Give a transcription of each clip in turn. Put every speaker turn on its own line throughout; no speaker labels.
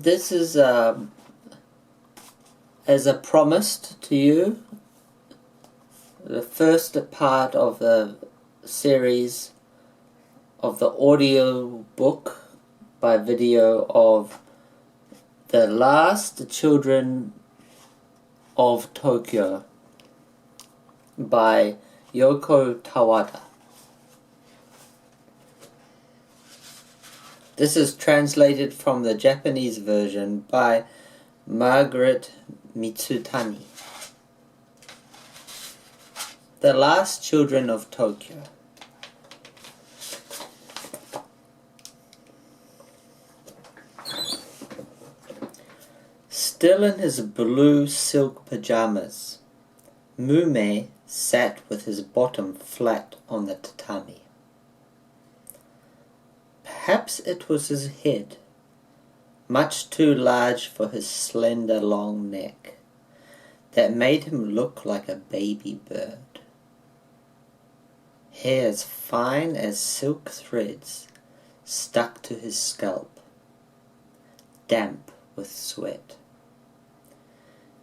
This is, as I promised to you, the first part of the series of the audio book by video of The Last Children of Tokyo by Yoko Tawada. This is translated from the Japanese version by Margaret Mitsutani. The Last Children of Tokyo. Still in his blue silk pajamas, Mume sat with his bottom flat on the tatami. Perhaps it was his head, much too large for his slender long neck, that made him look like a baby bird. Hair as fine as silk threads stuck to his scalp, damp with sweat.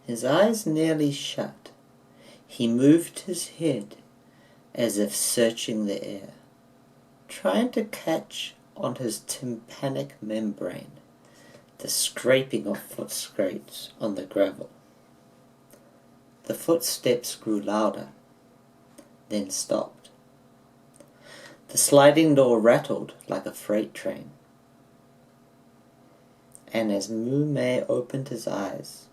His eyes nearly shut, he moved his head as if searching the air, trying to catch on his tympanic membrane the scraping of foot scrapes on the gravel. The footsteps grew louder, then stopped. The sliding door rattled like a freight train. And as Mume opened his eyes,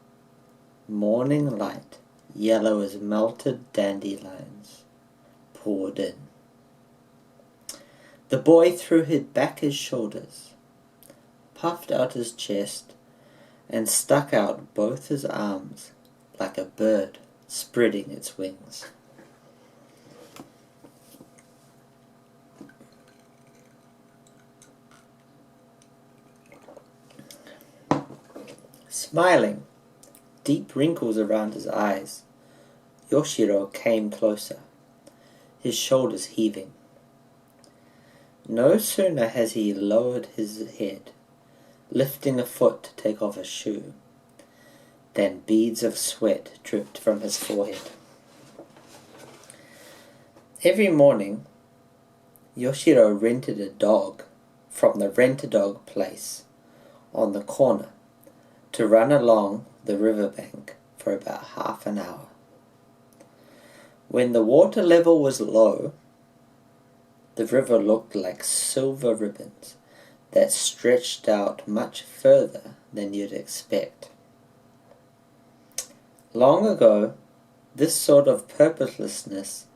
morning light, yellow as melted dandelions, poured in. The boy threw back his shoulders, puffed out his chest, and stuck out both his arms like a bird spreading its wings. Smiling, deep wrinkles around his eyes, Yoshiro came closer, his shoulders heaving. No sooner has he lowered his head, lifting a foot to take off a shoe, than beads of sweat dripped from his forehead. Every morning, Yoshiro rented a dog from the rent-a-dog place on the corner to run along the riverbank for about half an hour. When the water level was low, the river looked like silver ribbons that stretched out much further than you'd expect. Long ago, this sort of purposeless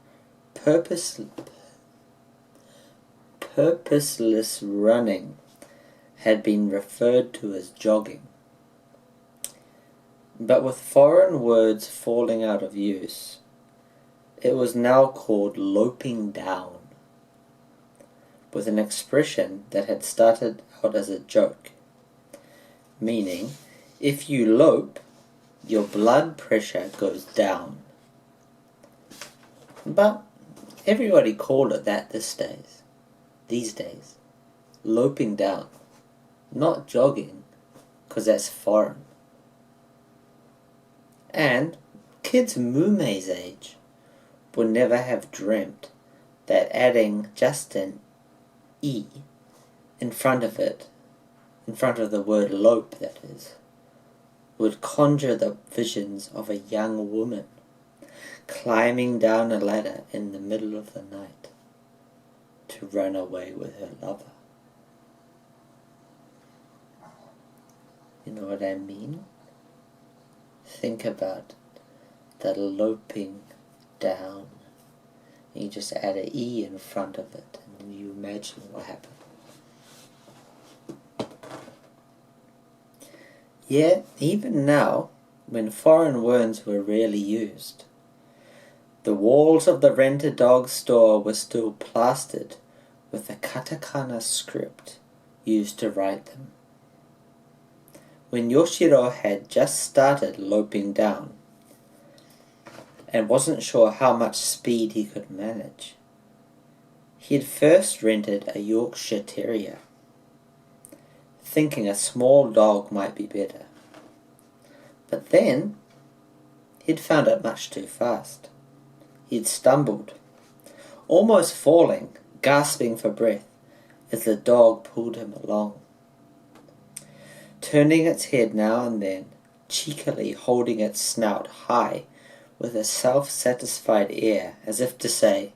running had been referred to as jogging. But with foreign words falling out of use, it was now called loping down, with an expression that had started out as a joke, meaning, if you lope, your blood pressure goes down. But everybody called it that these days, loping down, not jogging, because that's foreign. And kids Mume's age would never have dreamt that adding just an E in front of it, in front of the word lope that is, would conjure the visions of a young woman climbing down a ladder in the middle of the night to run away with her lover. You know what I mean? Think about the loping down. You just add an E in front of it and you imagine what happened. Yet, even now, when foreign words were rarely used, the walls of the rent-a-dog store were still plastered with the katakana script used to write them. When Yoshiro had just started loping down and wasn't sure how much speed he could manage, he had first rented a Yorkshire Terrier. thinking a small dog might be better. But then he'd found it much too fast. He'd stumbled, almost falling, gasping for breath, as the dog pulled him along, turning its head now and then, cheekily holding its snout high with a self-satisfied air, as if to say,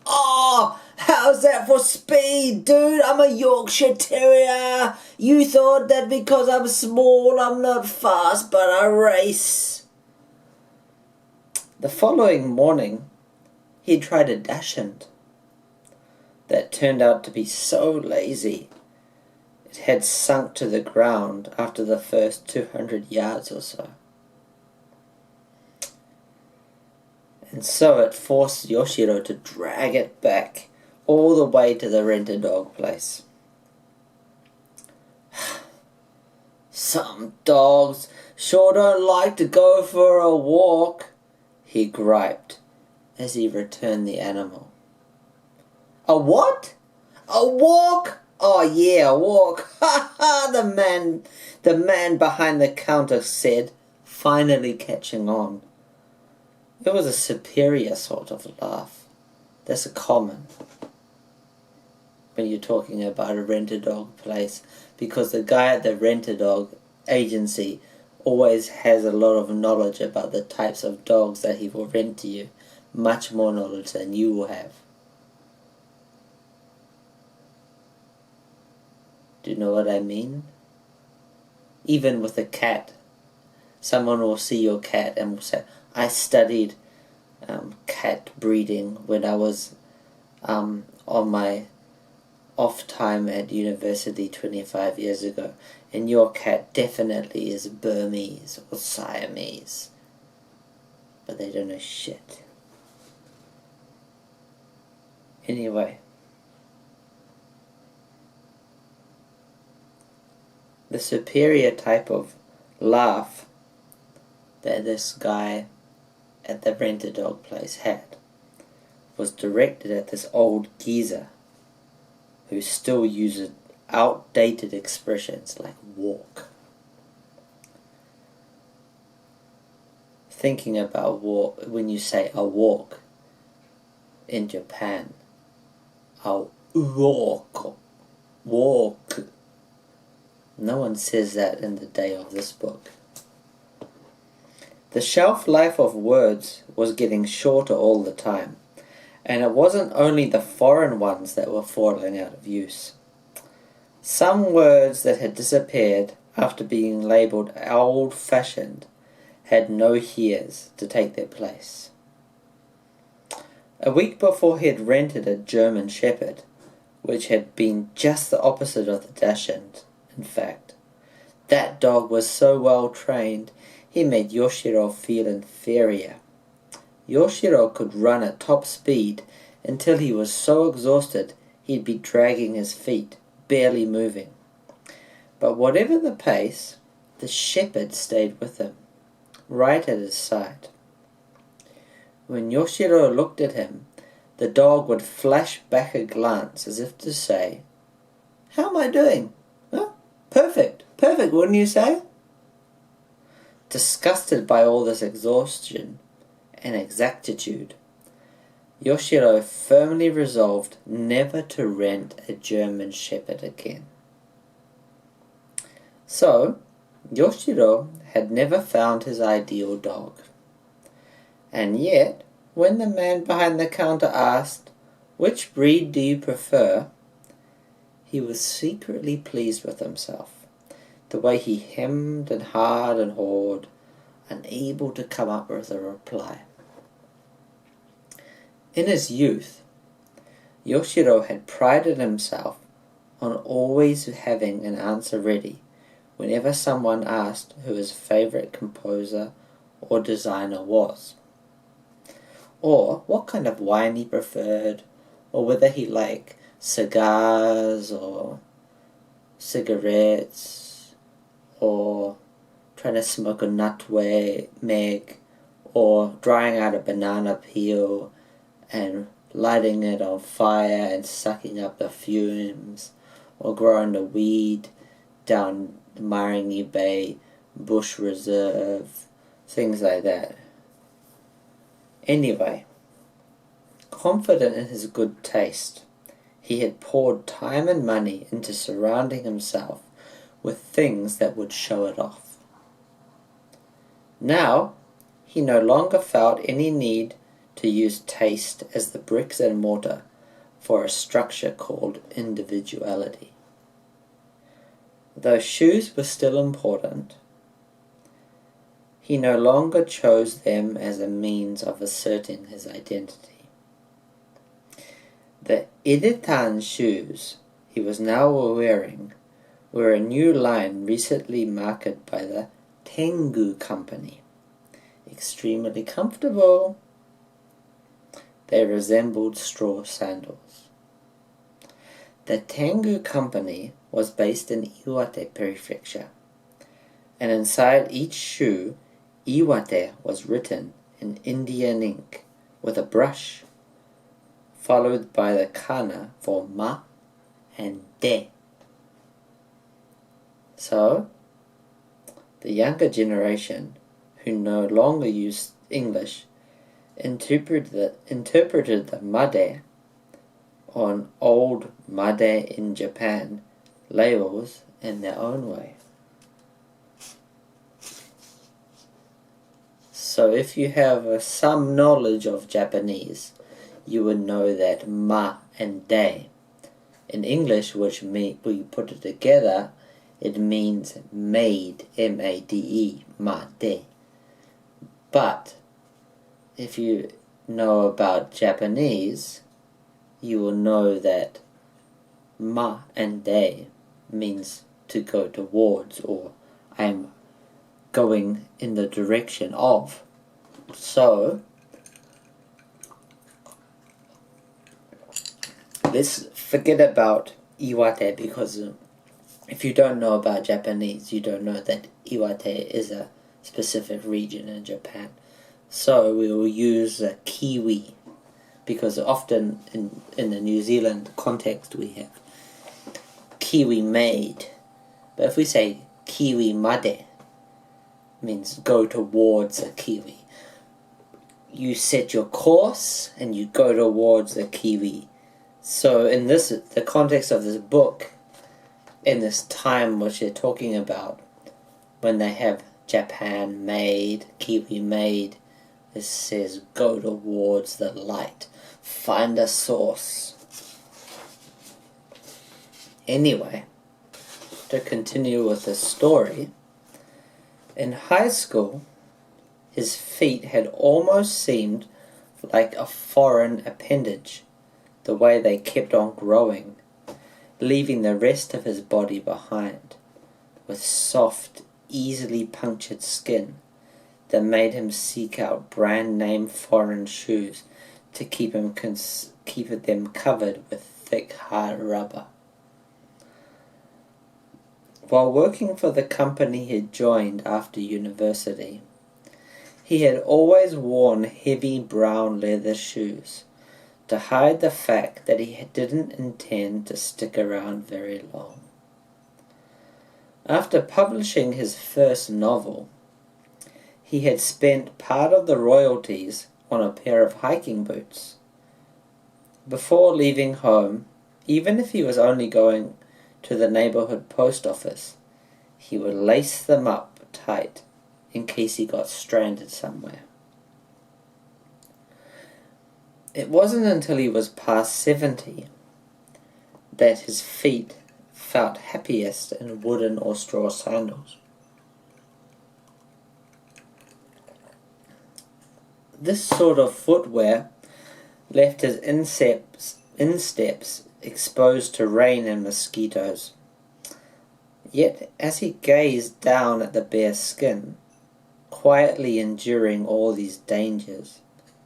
"Oh, how's that for speed, dude? I'm a Yorkshire Terrier. You thought that because I'm small I'm not fast, but I race." The following morning, he tried a dachshund that turned out to be so lazy it had sunk to the ground after the first 200 yards or so. And so it forced Yoshiro to drag it back all the way to the rent-a-dog place. "Some dogs sure don't like to go for a walk," he griped as he returned the animal. "A what? A walk? Oh yeah, a walk. Ha ha," the man behind the counter said, finally catching on. It was a superior sort of laugh. That's common when you're talking about a rent-a-dog place, because the guy at the rent-a-dog agency always has a lot of knowledge about the types of dogs that he will rent to you, much more knowledge than you will have. Do you know what I mean? Even with a cat, someone will see your cat and will say, "I studied cat breeding when I was on my off time at university 25 years ago, and your cat definitely is Burmese or Siamese." But they don't know shit. Anyway, the superior type of laugh that this guy at the rent-a-dog place had was directed at this old geezer who still uses outdated expressions like walk. Thinking about walk, when you say a walk in Japan, a walk. No one says that in the day of this book. The shelf life of words was getting shorter all the time, and it wasn't only the foreign ones that were falling out of use. Some words that had disappeared after being labelled old-fashioned had no hears to take their place. A week before he had rented a German Shepherd, which had been just the opposite of the dachshund. In fact, that dog was so well trained, he made Yoshiro feel inferior. Yoshiro could run at top speed until he was so exhausted he'd be dragging his feet, barely moving. But whatever the pace, the shepherd stayed with him, right at his side. When Yoshiro looked at him, the dog would flash back a glance as if to say, "How am I doing? Huh? Perfect, wouldn't you say?" Disgusted by all this exhaustion and exactitude, Yoshiro firmly resolved never to rent a German Shepherd again. So, Yoshiro had never found his ideal dog. And yet, when the man behind the counter asked, "Which breed do you prefer?" he was secretly pleased with himself. The way he hemmed and hawed and hawed, unable to come up with a reply. In his youth, Yoshiro had prided himself on always having an answer ready whenever someone asked who his favorite composer or designer was, or what kind of wine he preferred, or whether he liked cigars or cigarettes, or trying to smoke a nutmeg, or drying out a banana peel and lighting it on fire and sucking up the fumes, or growing a weed down the Maringi Bay Bush Reserve, things like that. Anyway, confident in his good taste, he had poured time and money into surrounding himself with things that would show it off. Now, he no longer felt any need to use taste as the bricks and mortar for a structure called individuality. Though shoes were still important, he no longer chose them as a means of asserting his identity. The Editan shoes he was now wearing were a new line recently marketed by the Tengu Company. Extremely comfortable. They resembled straw sandals. The Tengu Company was based in Iwate Prefecture, and inside each shoe, Iwate was written in Indian ink with a brush, followed by the kana for ma and de. So, the younger generation, who no longer used English, interpreted the made on old made in Japan labels in their own way. So if you have some knowledge of Japanese, you would know that ma and de in English, which when you put it together, it means made, M-A-D-E, ma de. But if you know about Japanese, you will know that ma and de means to go towards, or I'm going in the direction of. So, let's forget about Iwate, because if you don't know about Japanese, you don't know that Iwate is a specific region in Japan. So we will use Kiwi, because often in the New Zealand context we have Kiwi made. But if we say Kiwi made, means go towards a kiwi. You set your course and you go towards a kiwi. So in the context of this book, in this time which they're talking about, when they have Japan made, Kiwi made, it says go towards the light. Find a source. Anyway, to continue with the story, in high school, his feet had almost seemed like a foreign appendage, the way they kept on growing, leaving the rest of his body behind, with soft, easily punctured skin that made him seek out brand-name foreign shoes to keep them covered with thick, hard rubber. While working for the company he had joined after university, he had always worn heavy brown leather shoes to hide the fact that he didn't intend to stick around very long. After publishing his first novel, he had spent part of the royalties on a pair of hiking boots. Before leaving home, even if he was only going to the neighborhood post office, he would lace them up tight in case he got stranded somewhere. It wasn't until he was past 70 that his feet felt happiest in wooden or straw sandals. This sort of footwear left his insteps exposed to rain and mosquitoes. Yet, as he gazed down at the bare skin, quietly enduring all these dangers,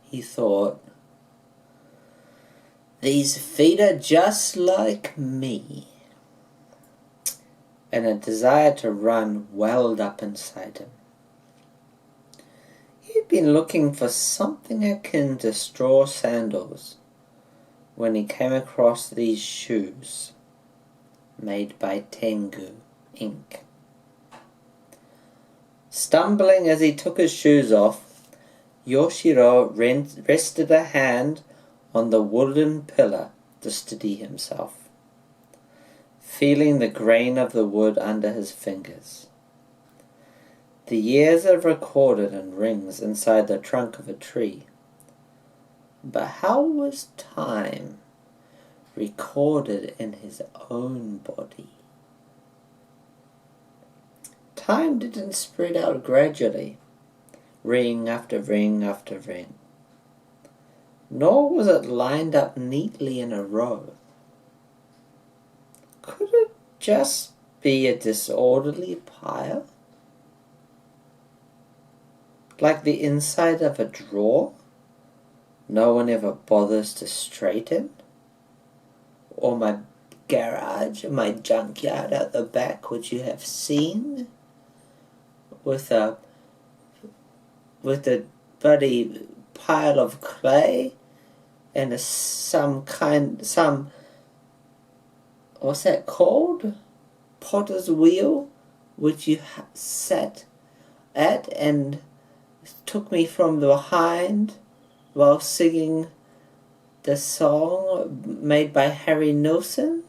he thought, "These feet are just like me." And a desire to run welled up inside him. He'd been looking for something akin to straw sandals when he came across these shoes made by Tengu. ink. Stumbling as he took his shoes off, Yoshiro rested a hand on the wooden pillar to steady himself, feeling the grain of the wood under his fingers. The years are recorded in rings inside the trunk of a tree. But how was time recorded in his own body? Time didn't spread out gradually, ring after ring after ring, nor was it lined up neatly in a row. Could it just be a disorderly pile? Like the inside of a drawer no one ever bothers to straighten? Or my garage, my junkyard out the back, which you have seen, with a bloody pile of clay and what's that called? Potter's wheel, which you sat at and took me from behind while singing the song made by Harry Nilsson.